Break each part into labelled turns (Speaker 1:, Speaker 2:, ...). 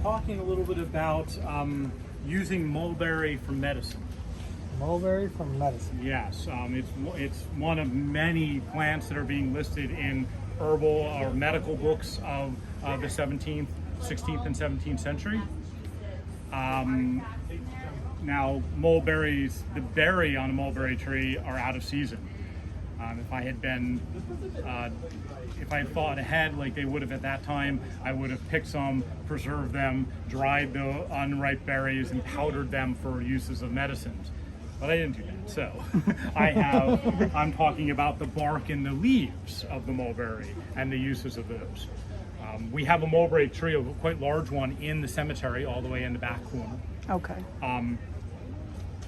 Speaker 1: talking a little bit about using mulberry for medicine.
Speaker 2: Mulberry for medicine.
Speaker 1: Yes, it's one of many plants that are being listed in herbal or medical books of the 17th, 16th, and 17th century. Now, mulberries, the berry on a mulberry tree are out of season. If I had thought ahead like they would have at that time, I would have picked some, preserved them, dried the unripe berries, and powdered them for uses of medicines. But I didn't do that. So I'm talking about the bark and the leaves of the mulberry and the uses of those. We have a mulberry tree, a quite large one, in the cemetery all the way in the back corner.
Speaker 3: Okay.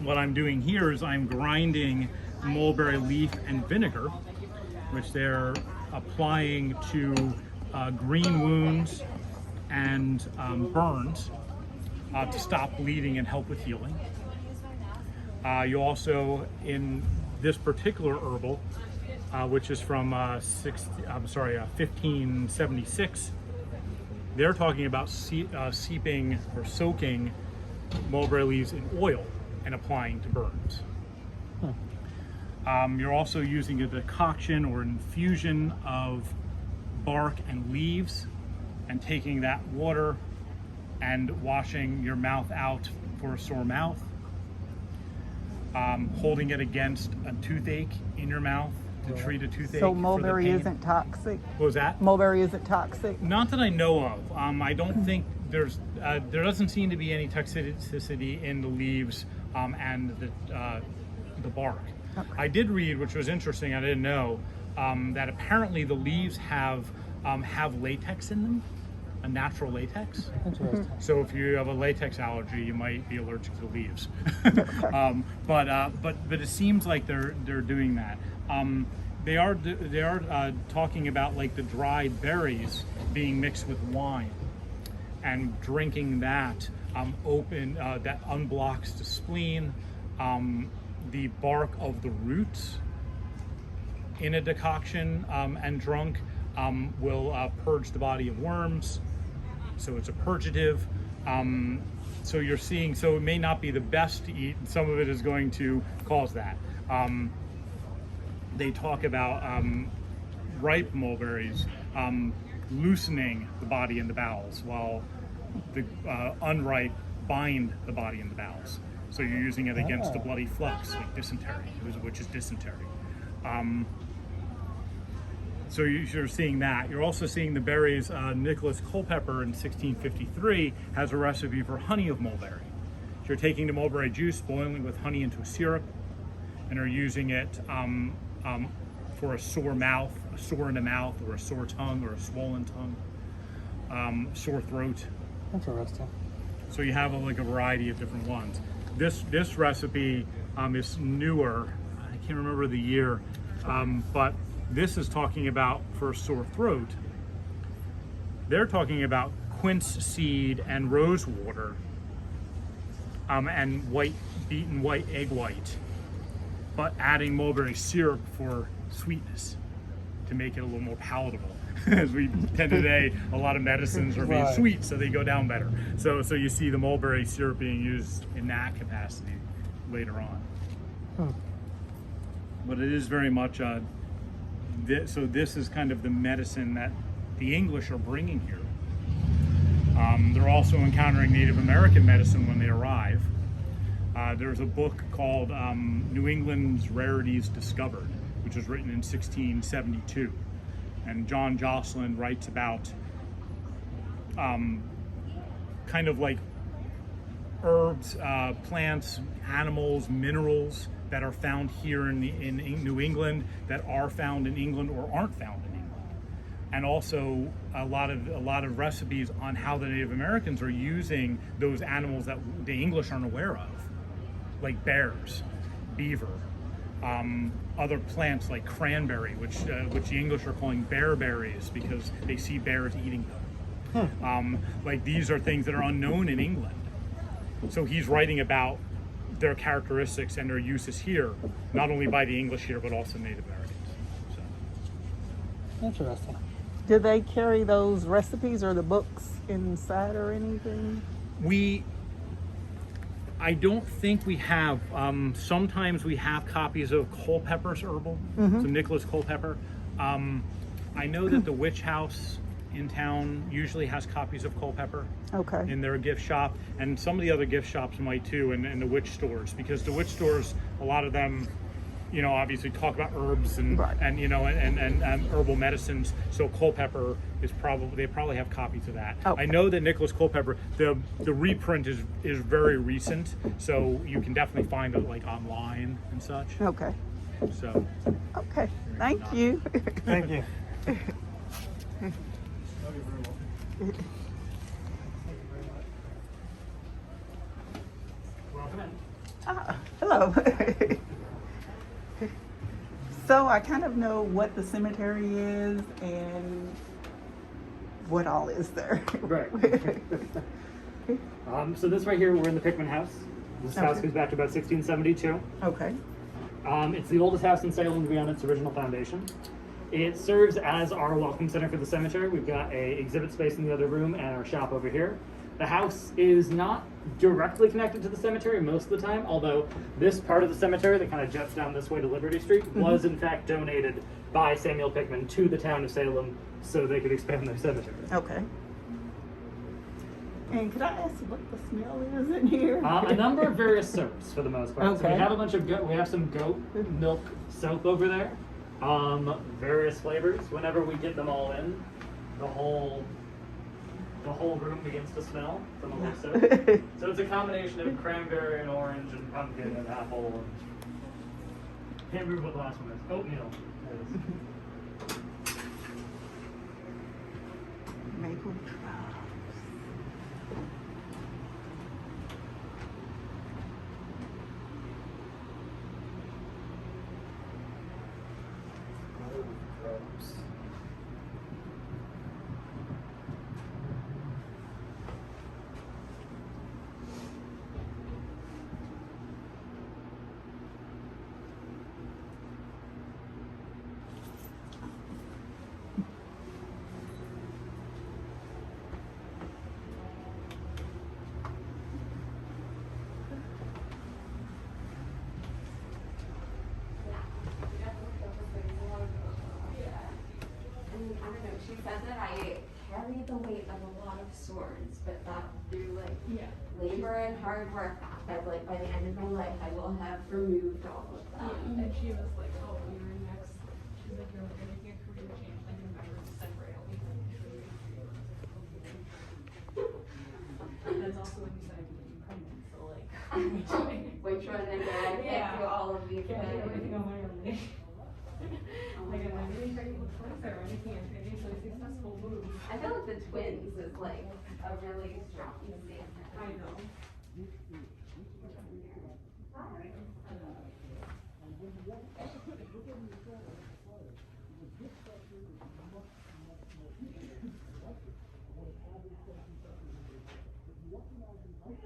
Speaker 1: What I'm doing here is I'm grinding mulberry leaf and vinegar, which they're applying to green wounds and burns to stop bleeding and help with healing. You also, in this particular herbal, which is from 1576, they're talking about seeping or soaking mulberry leaves in oil and applying to burns. You're also using a decoction or infusion of bark and leaves and taking that water and washing your mouth out for a sore mouth. Holding it against a toothache in your mouth to treat a toothache.
Speaker 3: So mulberry isn't toxic?
Speaker 1: What was that?
Speaker 3: Mulberry isn't toxic?
Speaker 1: Not that I know of. I don't think there doesn't seem to be any toxicity in the leaves and the bark.
Speaker 3: Okay.
Speaker 1: I did read, which was interesting, I didn't know, that apparently the leaves have latex in them, a natural latex.
Speaker 2: Interesting.
Speaker 1: So if you have a latex allergy, you might be allergic to the leaves. But it seems like they're doing that. They are talking about like the dried berries being mixed with wine and drinking that that unblocks the spleen. The bark of the roots in a decoction and drunk will purge the body of worms. So it's a purgative. So you're seeing, so it may not be the best to eat, and some of it is going to cause that. They talk about ripe mulberries loosening the body and the bowels, while the unripe bind the body and the bowels. So you're using it against the bloody flux, like dysentery, which is dysentery. So you're seeing that. You're also seeing the berries. Nicholas Culpeper in 1653 has a recipe for honey of mulberry. So you're taking the mulberry juice, boiling with honey into a syrup, and are using it for a sore mouth, a sore in the mouth, or a sore tongue, or a swollen tongue, sore throat.
Speaker 2: Interesting.
Speaker 1: So you have like a variety of different ones. This recipe is newer. I can't remember the year, but this is talking about for a sore throat. They're talking about quince seed and rose water and beaten white egg white, but adding mulberry syrup for sweetness to make it a little more palatable. As we tend today, a lot of medicines are being sweet, so they go down better. So you see the mulberry syrup being used in that capacity later on. But it is very much so this is kind of the medicine that the English are bringing here. They're also encountering Native American medicine when they arrive. There's a book called New England's Rarities Discovered, which was written in 1672. And John Jocelyn writes about kind of like herbs, plants, animals, minerals that are found here in New England, that are found in England or aren't found in England, and also a lot of recipes on how the Native Americans are using those animals that the English aren't aware of, like bears, beaver. Other plants like cranberry, which the English are calling bearberries because they see bears eating them. Like these are things that are unknown in England. So he's writing about their characteristics and their uses here, not only by the English here, but also Native Americans. So.
Speaker 2: Interesting.
Speaker 3: Do they carry those recipes or the books inside or anything?
Speaker 1: I don't think we have. Sometimes we have copies of Culpepper's Herbal, so Nicholas Culpepper. I know that the Witch House in town usually has copies of Culpepper
Speaker 3: Okay.
Speaker 1: in their gift shop, and some of the other gift shops might too, and the witch stores, because the witch stores, a lot of them, you know, obviously talk about herbs and
Speaker 3: Right.
Speaker 1: and you know and herbal medicines. So Culpepper is they probably have copies of that.
Speaker 3: Okay.
Speaker 1: I know that Nicholas Culpepper, the reprint is very recent, so you can definitely find it like online and such.
Speaker 3: Okay.
Speaker 1: So
Speaker 3: Okay. Thank you.
Speaker 2: Thank you.
Speaker 1: welcome in.
Speaker 3: Hello. So I kind of know what the cemetery is and what all is there.
Speaker 4: Right. So this right here, we're in the Pickman house. This house
Speaker 3: Okay.
Speaker 4: goes back to about 1672.
Speaker 3: Okay.
Speaker 4: It's the oldest house in Salem beyond its original foundation. It serves as our welcome center for the cemetery. We've got a exhibit space in the other room and our shop over here. The house is not directly connected to the cemetery most of the time, although this part of the cemetery that kind of juts down this way to Liberty Street was in fact donated by Samuel Pickman to the town of Salem so they could expand their cemetery.
Speaker 3: Okay. And could I ask what the smell is in here?
Speaker 4: A number of various soaps for the most part. So we
Speaker 3: Okay.
Speaker 4: have a bunch of we have some goat milk soap over there. Various flavors. Whenever we get them all in, the whole room begins to smell from the whole soap. So it's a combination of cranberry and orange and pumpkin and apple. And can't remember what the last one is. Oatmeal. It is.
Speaker 3: Maple drops.
Speaker 5: And I don't know, she said that I carry the weight of a lot of swords, but that through like labor and hard work, that like by the end of my life, I will have removed all of them.
Speaker 6: And she was like, oh, you're next. She's like, you're making a career change. Like, remember to separate all these things. That's also when you said I became pregnant, so like,
Speaker 5: Which one? And then I can't do all of these
Speaker 6: can't do
Speaker 5: things.
Speaker 6: everything on my own. Like, I'm not really pregnant with twins or anything. It's a successful move.
Speaker 5: I feel like the twins is like a really strong statement.
Speaker 6: I know.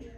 Speaker 5: Yeah.